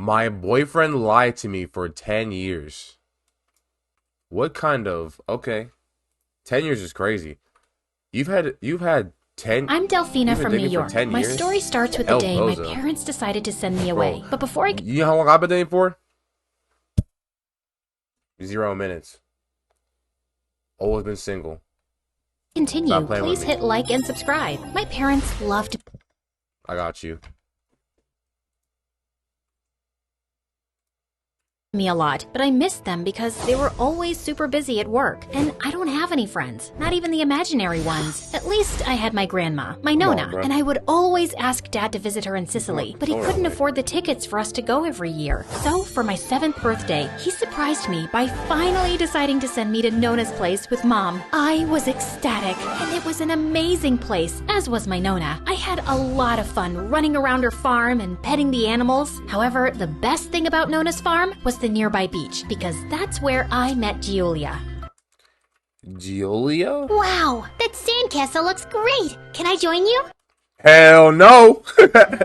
My boyfriend lied to me for 10 years. What kind of... Okay. 10 years is crazy. You've had 10... I'm Delphina from New York. My years? story starts with the day my parents decided to send me away. But before I... You know how long I've been dating for? 0 minutes. Always been single. Continue, please hit like and subscribe. My parents loved... I got you. Me a lot, but I missed them because they were always super busy at work, and I don't have any friends, not even the imaginary ones. At least I had my grandma, my Nona, and I would always ask Dad to visit her in Sicily, but he couldn't afford the tickets for us to go every year. So for my 7th birthday, he surprised me by finally deciding to send me to Nona's place with Mom. I was ecstatic, and it was an amazing place, as was my Nona. I had a lot of fun running around her farm and petting the animals. However, the best thing about Nona's farm was the nearby beach, because that's where I met Giulia. Giulia? Wow, that sandcastle looks great. Can I join you? Hell no!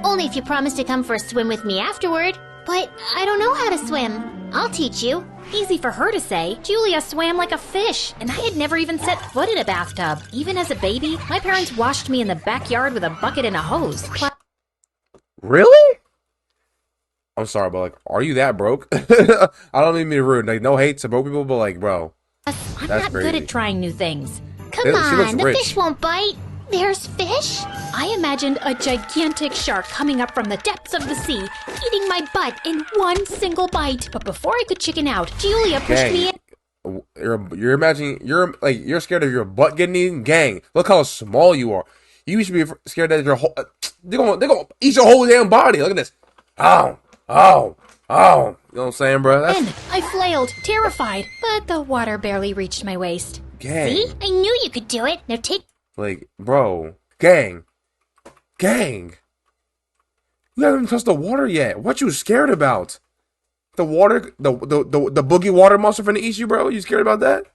Only if you promise to come for a swim with me afterward. But I don't know how to swim. I'll teach you. Easy for her to say. Giulia swam like a fish, and I had never even set foot in a bathtub. Even as a baby, my parents washed me in the backyard with a bucket and a hose. Really? I'm sorry, but like, are you that broke? I don't mean to be rude. Like, no hate to broke people, but like, bro, I'm not good at trying new things. Come on, the fish won't bite. There's fish? I imagined a gigantic shark coming up from the depths of the sea, eating my butt in one single bite. But before I could chicken out, Giulia pushed me in. You're imagining, you're scared of your butt getting eaten? Gang, look how small you are. You should be scared that your whole, they're gonna eat your whole damn body. Look at this. Oh. You know what I'm saying, bro? Then I flailed, terrified, but the water barely reached my waist. Gang. See? I knew you could do it. Now take... Like, bro. Gang. You haven't even touched the water yet. What you scared about? The water? The boogie water monster finna eat you, bro? You scared about that?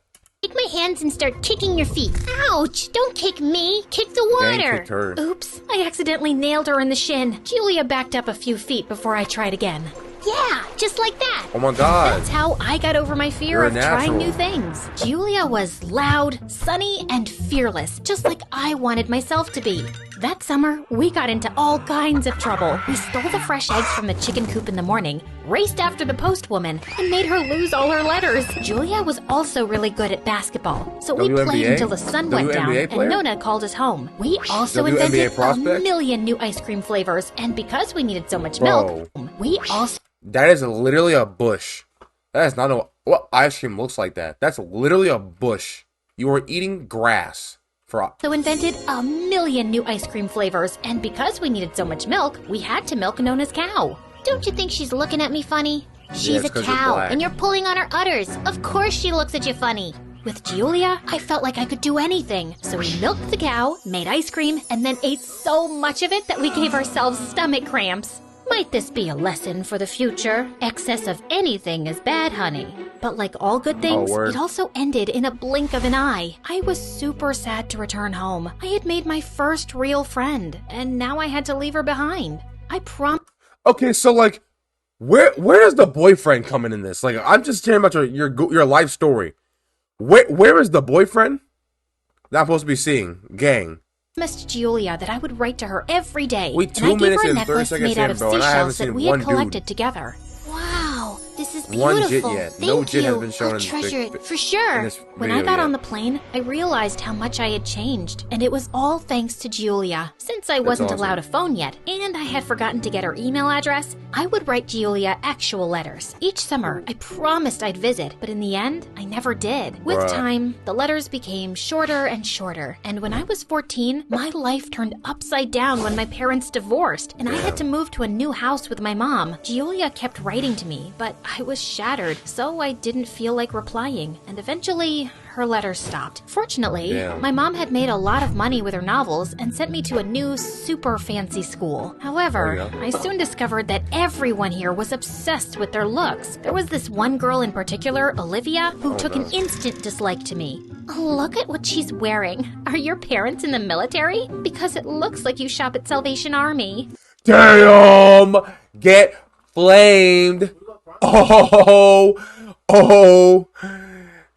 Take my hands and start kicking your feet. Ouch! Don't kick me. Kick the water. Gang kicked her. Oops. I accidentally nailed her in the shin. Giulia backed up a few feet before I tried again. Yeah, just like that. Oh my god. That's how I got over my fear of trying new things. Giulia was loud, sunny, and fearless, just like I wanted myself to be. That summer, we got into all kinds of trouble. We stole the fresh eggs from the chicken coop in the morning, raced after the postwoman, and made her lose all her letters. Giulia was also really good at basketball, so we played until the sun went down, and Nona called us home. We also invented a million new ice cream flavors, and because we needed so much milk, we also... That is literally a bush. That is not what ice cream looks like that. That's literally a bush. You are eating grass. So invented a million new ice cream flavors, and because we needed so much milk, we had to milk Nona's cow. Don't you think she's looking at me funny? She's a cow, and you're pulling on her udders. Of course she looks at you funny. With Giulia, I felt like I could do anything. So we milked the cow, made ice cream, and then ate so much of it that we gave ourselves stomach cramps. Might this be a lesson for the future? Excess of anything is bad, honey. But like all good things, it also ended in a blink of an eye. I was super sad to return home. I had made my first real friend, and now I had to leave her behind. Okay, so like, where does the boyfriend come in this? Like, I'm just hearing about your life story. Where is the boyfriend that I'm supposed to be seeing? Gang. Promised Giulia that I would write to her every day, and I gave her a necklace made out of seashells that we had collected together. Wow, this is beautiful. One jit yet. No jit has been shown. I'll treasure it for sure. When I got on the plane, I realized how much I had changed, and it was all thanks to Giulia. Since I wasn't allowed a phone yet, and I had forgotten to get her email address, I would write Giulia actual letters. Each summer, I promised I'd visit, but in the end, I never did. With time, the letters became shorter and shorter, and when I was 14, my life turned upside down when my parents divorced, and I had to move to a new house with my mom. Giulia kept writing to me, but I was shattered, so I didn't feel like replying, and eventually, her letters stopped. Fortunately, my mom had made a lot of money with her novels and sent me to a new, super fancy school. However, I soon discovered that everyone here was obsessed with their looks. There was this one girl in particular, Olivia, who took an instant dislike to me. Look at what she's wearing. Are your parents in the military? Because it looks like you shop at Salvation Army. Damn! Get flamed. Oh.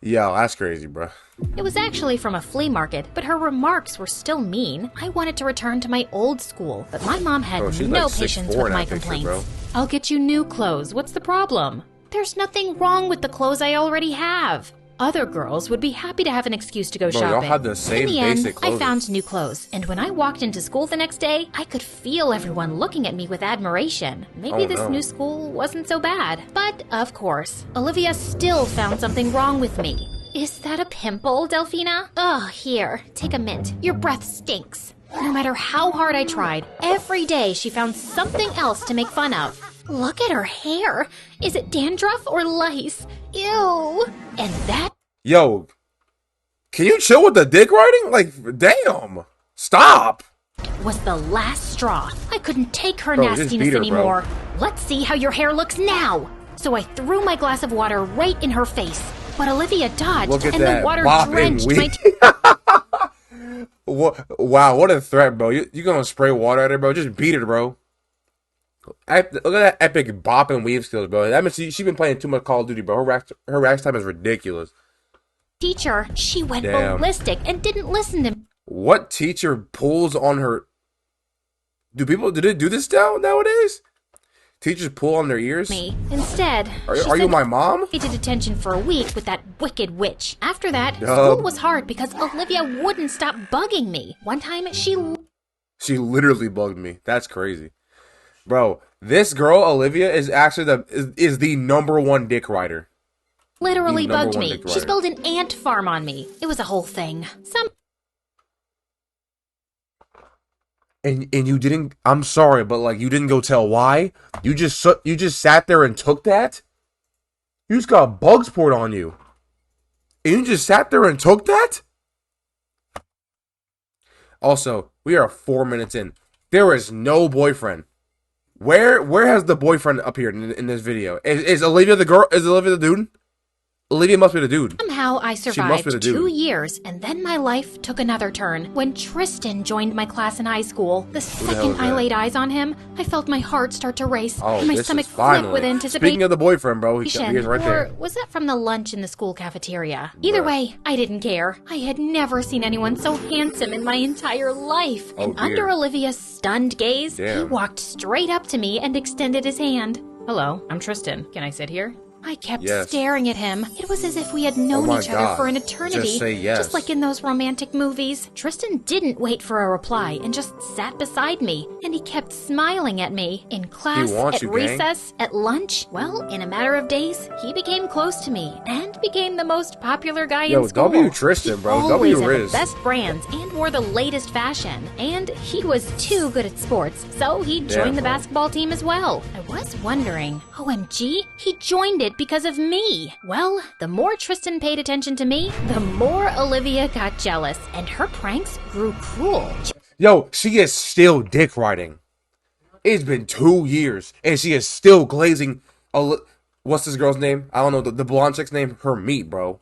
Yo, that's crazy, bro. It was actually from a flea market, but her remarks were still mean. I wanted to return to my old school, but my mom had no patience with my complaints. I'll get you new clothes. What's the problem? There's nothing wrong with the clothes I already have. Other girls would be happy to have an excuse to go shopping. Y'all had the same in the basic end, clothes. I found new clothes, and when I walked into school the next day, I could feel everyone looking at me with admiration. Maybe this new school wasn't so bad. But, of course, Olivia still found something wrong with me. Is that a pimple, Delphina? Oh, here, take a mint. Your breath stinks. No matter how hard I tried, every day she found something else to make fun of. Look at her hair. Is it dandruff or lice? Ew. And that... Yo, can you chill with the dick riding? Like, damn. Stop. Was the last straw. I couldn't take her Bro, just nastiness beat her, anymore. bro. Let's see how your hair looks now. So I threw my glass of water right in her face. But Olivia dodged, Look at and that. the water Bopping drenched my Wow, what a threat, bro. You gonna spray water at her, bro? Just beat her, bro. Look at that epic bop and weave skills, bro. That means she's been playing too much Call of Duty, bro. Her rack time is ridiculous. teacher. She went ballistic and didn't listen to me. What teacher pulls on her? Do they do this nowadays? Teachers pull on their ears? Instead, are you my mom? I did detention for a week with that wicked witch. After that, school was hard because Olivia wouldn't stop bugging me. One time, she literally bugged me. That's crazy. Bro, this girl, Olivia, is actually is the #1 dick rider. Literally bugged me. She spilled an ant farm on me. It was a whole thing. And you didn't. I'm sorry, but like you didn't go tell why. You just sat there and took that. You just got bugs poured on you, and you just sat there and took that. Also, we are 4 minutes in. There is no boyfriend. Where has the boyfriend appeared in this video? Is Olivia the girl? Is Olivia the dude? Olivia must be the dude. Somehow I survived 2 years, and then my life took another turn. When Tristan joined my class in high school, the second I laid eyes on him, I felt my heart start to race, and my stomach flip with anticipation. Speaking of the boyfriend, bro, he's right there. Or was that from the lunch in the school cafeteria? Either way, I didn't care. I had never seen anyone so handsome in my entire life. And under Olivia's stunned gaze, he walked straight up to me and extended his hand. Hello, I'm Tristan. Can I sit here? I kept staring at him. It was as if we had known each other for an eternity. Just say yes. Just like in those romantic movies. Tristan didn't wait for a reply and just sat beside me. And he kept smiling at me. In class, at recess, at lunch. Well, in a matter of days, he became close to me and became the most popular guy in school. W Tristan, bro. He always W had Riz. the best brands and wore the latest fashion. And he was too good at sports, so he joined the basketball team as well. I was wondering, OMG, he joined it because of me. Well, the more Tristan paid attention to me, the more Olivia got jealous, and her pranks grew cruel. Yo, she is still dick riding. It's been 2 years, and she is still glazing. What's this girl's name? I don't know. The blonde chick's name? Her meat, bro.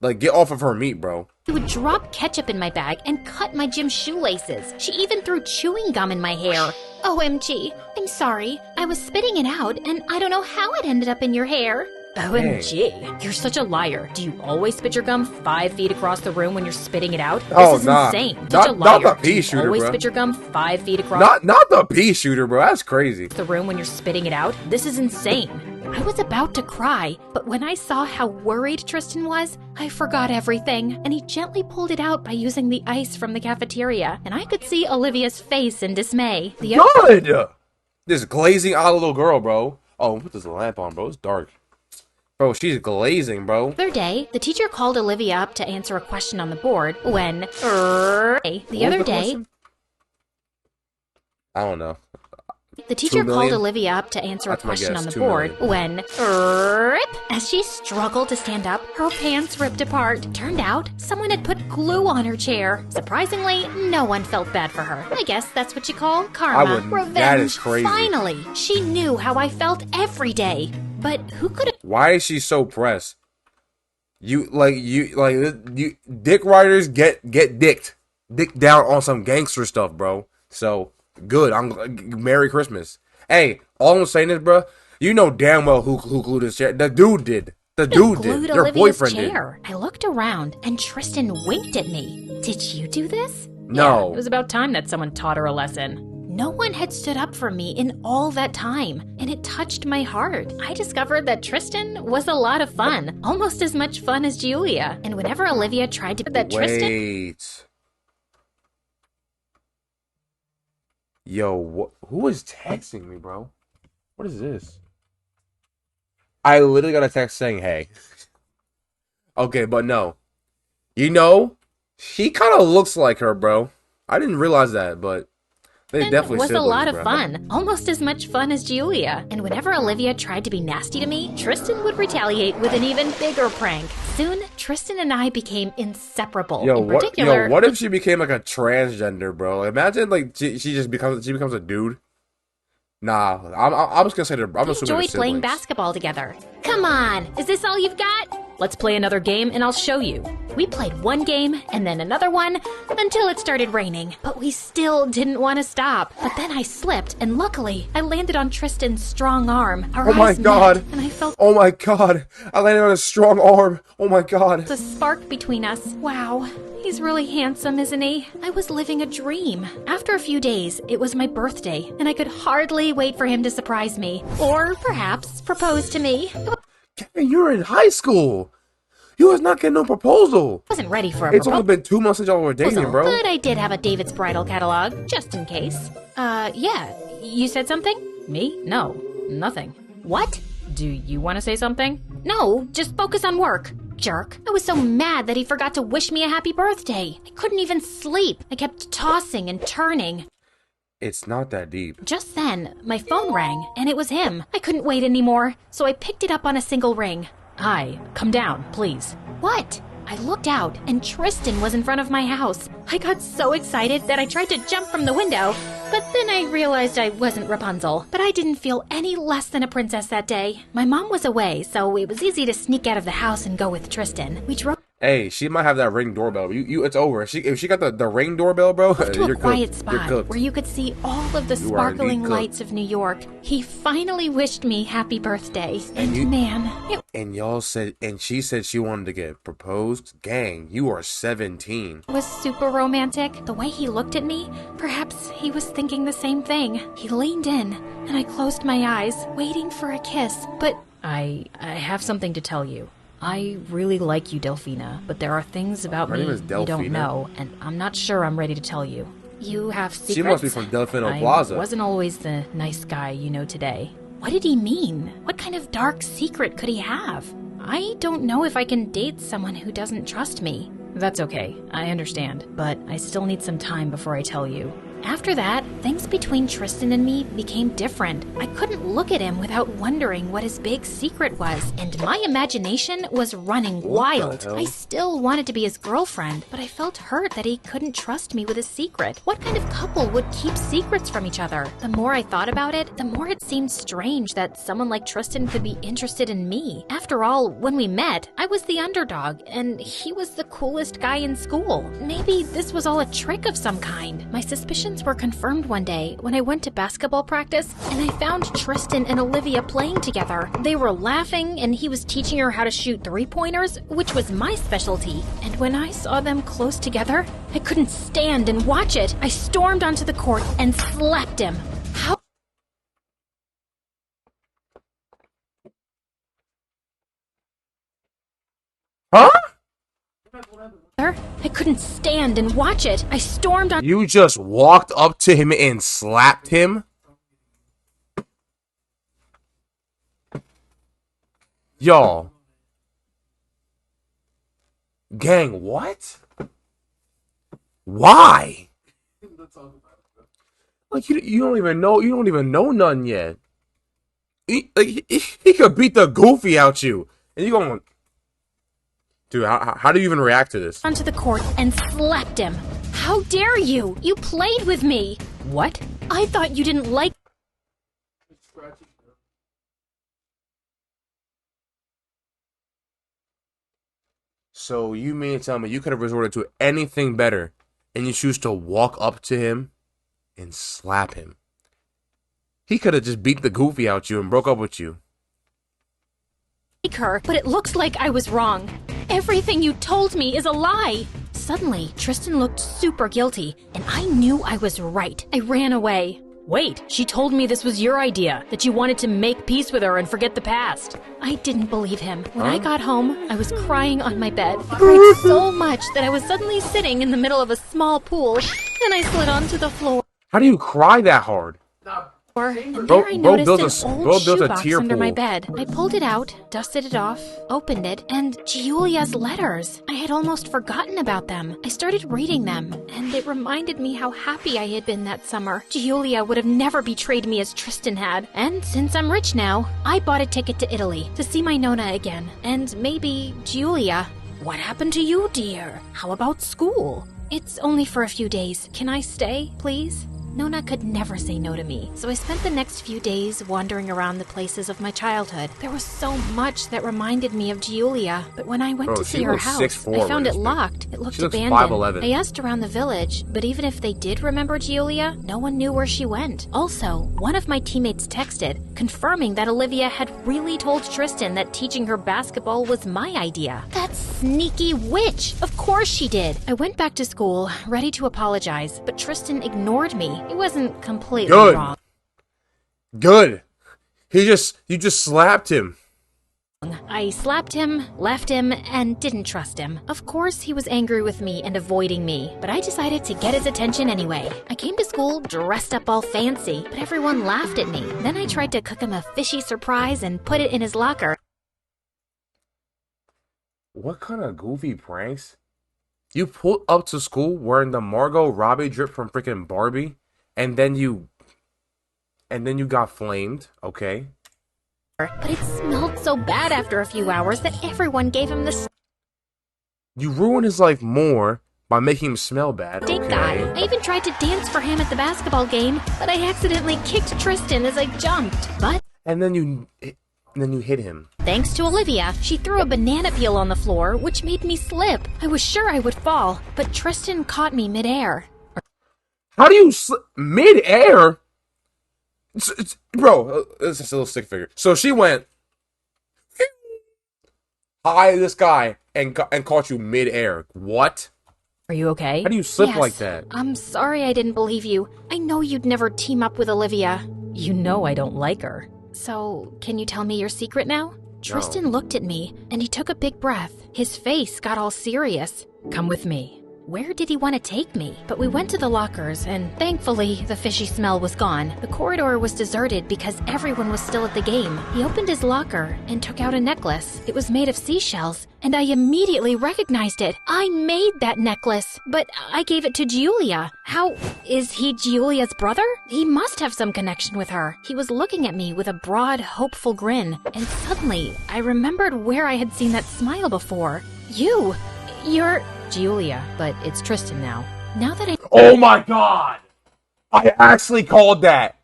Like, get off of her meat, bro. She would drop ketchup in my bag and cut my gym shoelaces. She even threw chewing gum in my hair. OMG, I'm sorry. I was spitting it out, and I don't know how it ended up in your hair. OMG, you're such a liar. Do you always spit your gum 5 feet across the room when you're spitting it out? This is insane. Such a liar. Not the pea shooter, always bro. Spit your gum 5 feet across Not the pea shooter, bro. That's crazy. The room when you're spitting it out? This is insane. I was about to cry, but when I saw how worried Tristan was, I forgot everything, and he gently pulled it out by using the ice from the cafeteria, and I could see Olivia's face in dismay. Good! This glazing out little girl, bro. Oh, put this lamp on, bro. It's dark. Bro, she's glazing, bro. The other day, the teacher called Olivia up to answer a question on the board when... The other day... I don't know. The teacher called Olivia up to answer a question on the board when... As she struggled to stand up, her pants ripped apart. Turned out, someone had put glue on her chair. Surprisingly, no one felt bad for her. I guess that's what you call karma. Revenge. That is crazy. Finally, she knew how I felt every day. But who could have... Why is she so pressed? You dick riders get dicked. Dick down on some gangster stuff, bro. So, good. Merry Christmas. Hey, all I'm saying is, bro, You know damn well who glued his chair. The dude did. The You dude glued did. Your Olivia's boyfriend chair. I looked around, and Tristan winked at me. Did you do this? did. No. Yeah, it was about time that someone taught her a lesson. No one had stood up for me in all that time, and it touched my heart. I discovered that Tristan was a lot of fun, almost as much fun as Julia. And whenever Olivia tried to Tristan... Wait. Yo, who is texting me, bro? What is this? I literally got a text saying, hey. Okay, but no. You know, he kind of looks like her, bro. I didn't realize that, but they definitely was a siblings, lot of bro. fun, almost as much fun as Julia. And whenever Olivia tried to be nasty to me, Tristan would retaliate with an even bigger prank. Soon, Tristan and I became inseparable. Yo, In particular, what if she became like a transgender, bro? Like, imagine like she becomes a dude. Nah, I'm just gonna say I'm we assuming enjoyed they're playing siblings. basketball together. Come on, is this all you've got? Let's play another game and I'll show you. We played one game and then another one until it started raining. But we still didn't want to stop. But then I slipped and luckily I landed on Tristan's strong arm. Our Oh my eyes met, god! and I felt Oh my god! I landed on a strong arm. Oh my god! a spark between us. Wow. He's really handsome, isn't he? I was living a dream. After a few days, it was my birthday, and I could hardly wait for him to surprise me. Or perhaps propose to me. Kevin, you're in high school. You was not getting no proposal. Wasn't ready for a It's proposal. only been 2 months since y'all were dating, bro. But I did have a David's bridal catalog, just in case. Yeah. You said something? Me? No. Nothing. What? Do you want to say something? No, just focus on work. Jerk. I was so mad that he forgot to wish me a happy birthday. I couldn't even sleep. I kept tossing and turning. It's not that deep. Just then, my phone rang, and it was him. I couldn't wait anymore, so I picked it up on a single ring. Hi, come down, please. What? I looked out, and Tristan was in front of my house. I got so excited that I tried to jump from the window, but then I realized I wasn't Rapunzel. But I didn't feel any less than a princess that day. My mom was away, so it was easy to sneak out of the house and go with Tristan. We drove Hey, she might have that Ring doorbell. It's over. If she got the Ring doorbell, bro, to a you're quiet cooked. You're spot cooked. where you could see all of the You are indeed sparkling cooked. lights of New York. He finally wished me happy birthday. And you- man, it And she said she wanted to get proposed. Gang, you are 17. was super romantic. The way he looked at me, perhaps he was thinking the same thing. He leaned in, and I closed my eyes, waiting for a kiss. But I have something to tell you. I really like you, Delphina, but there are things about Her me name is you don't Delphina? know, and I'm not sure I'm ready to tell you. You have secrets? She must be from Delfino I Plaza. wasn't always the nice guy you know today. What did he mean? What kind of dark secret could he have? I don't know if I can date someone who doesn't trust me. That's okay, I understand, but I still need some time before I tell you. After that, things between Tristan and me became different. I couldn't look at him without wondering what his big secret was, and my imagination was running wild. hell? I still wanted to be his girlfriend, but I felt hurt that he couldn't trust me with a secret. What kind of couple would keep secrets from each other? The more I thought about it, the more it seemed strange that someone like Tristan could be interested in me. After all, when we met, I was the underdog, and he was the coolest guy in school. Maybe this was all a trick of some kind. My suspicions were confirmed one day when I went to basketball practice and I found Tristan and Olivia playing together. They were laughing and he was teaching her how to shoot three-pointers, which was my specialty. And when I saw them close together, I couldn't stand and watch it. I stormed onto the court and slapped him. How Huh? I couldn't stand and watch it. I stormed on You just walked up to him and slapped him? Y'all. Gang, what? Why? Like you don't even know nothing yet. He could beat the goofy out you. And you going, dude, how do you even react to this? onto the court and slapped him. How dare you? You played with me. What? I thought you didn't like So you mean to tell me you could have resorted to anything better and you choose to walk up to him and slap him? He could have just beat the goofy out you and broke up with you. Her, but it looks like I was wrong. Everything you told me is a lie. Suddenly, Tristan looked super guilty, and I knew I was right. I ran away. Wait, she told me this was your idea, that you wanted to make peace with her and forget the past. I didn't believe him. When I got home, I was crying on my bed. I cried so much that I was suddenly sitting in the middle of a small pool, and I slid onto the floor. How do you cry that hard? And there I noticed an old shoebox under my pool. bed. I pulled it out, dusted it off, opened it, and Giulia's letters. I had almost forgotten about them. I started reading them, and it reminded me how happy I had been that summer. Giulia would have never betrayed me as Tristan had. And since I'm rich now, I bought a ticket to Italy to see my Nonna again. And maybe Giulia. What happened to you, dear? How about school? It's only for a few days. Can I stay, please? Nonna could never say no to me, so I spent the next few days wandering around the places of my childhood. There was so much that reminded me of Giulia, but when I went to see her house, 6'4" I found it locked. It looked She looks abandoned. 5'11". I asked around the village, but even if they did remember Giulia, no one knew where she went. Also, one of my teammates texted, confirming that Olivia had really told Tristan that teaching her basketball was my idea. That sneaky witch! Of course she did! I went back to school, ready to apologize, but Tristan ignored me. It wasn't completely wrong. Good. You just slapped him. I slapped him, left him, and didn't trust him. Of course, he was angry with me and avoiding me, but I decided to get his attention anyway. I came to school dressed up all fancy, but everyone laughed at me. Then I tried to cook him a fishy surprise and put it in his locker. What kind of goofy pranks? You pulled up to school wearing the Margot Robbie drip from freaking Barbie, and then you got flamed, okay? But it smelled so bad after a few hours that everyone gave him the You ruined his life more by making him smell bad, stink okay? eye. I even tried to dance for him at the basketball game, but I accidentally kicked Tristan as I jumped. But And then you hit him. thanks to Olivia, she threw a banana peel on the floor, which made me slip. I was sure I would fall, but Tristan caught me midair. How do you mid-air? Bro, it's just a little stick figure. So she went high this guy and caught you mid-air. What? Are you okay? How do you slip Yes, like that? I'm sorry I didn't believe you. I know you'd never team up with Olivia. You know I don't like her. So, can you tell me your secret now? Tristan looked at me, and he took a big breath. His face got all serious. Come with me. Where did he want to take me? But we went to the lockers, and thankfully, the fishy smell was gone. The corridor was deserted because everyone was still at the game. He opened his locker and took out a necklace. It was made of seashells, and I immediately recognized it. I made that necklace, but I gave it to Giulia. How is he Giulia's brother? He must have some connection with her. He was looking at me with a broad, hopeful grin, and suddenly, I remembered where I had seen that smile before. You're Giulia, but it's Tristan now. Now that I Oh my god! I actually called that!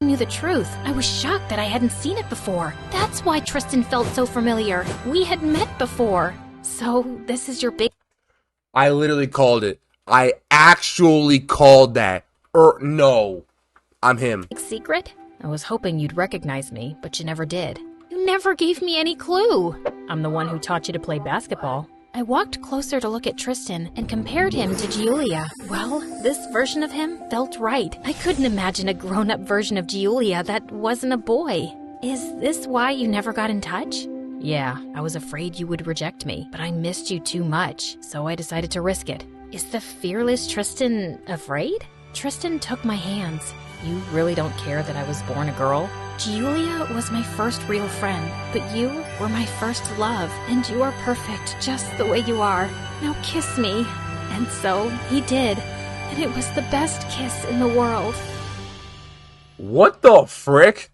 knew the truth, I was shocked that I hadn't seen it before. That's why Tristan felt so familiar. We had met before. So, this is your big I literally called it. I actually called that. No. I'm him. secret? I was hoping you'd recognize me, but you never did. You never gave me any clue. I'm the one who taught you to play basketball. I walked closer to look at Tristan and compared him to Giulia. Well, this version of him felt right. I couldn't imagine a grown-up version of Giulia that wasn't a boy. Is this why you never got in touch? Yeah, I was afraid you would reject me, but I missed you too much, so I decided to risk it. Is the fearless Tristan afraid? Tristan took my hands. You really don't care that I was born a girl? Giulia was my first real friend, but you were my first love, and you are perfect just the way you are. Now kiss me. And so he did, and it was the best kiss in the world. What the frick?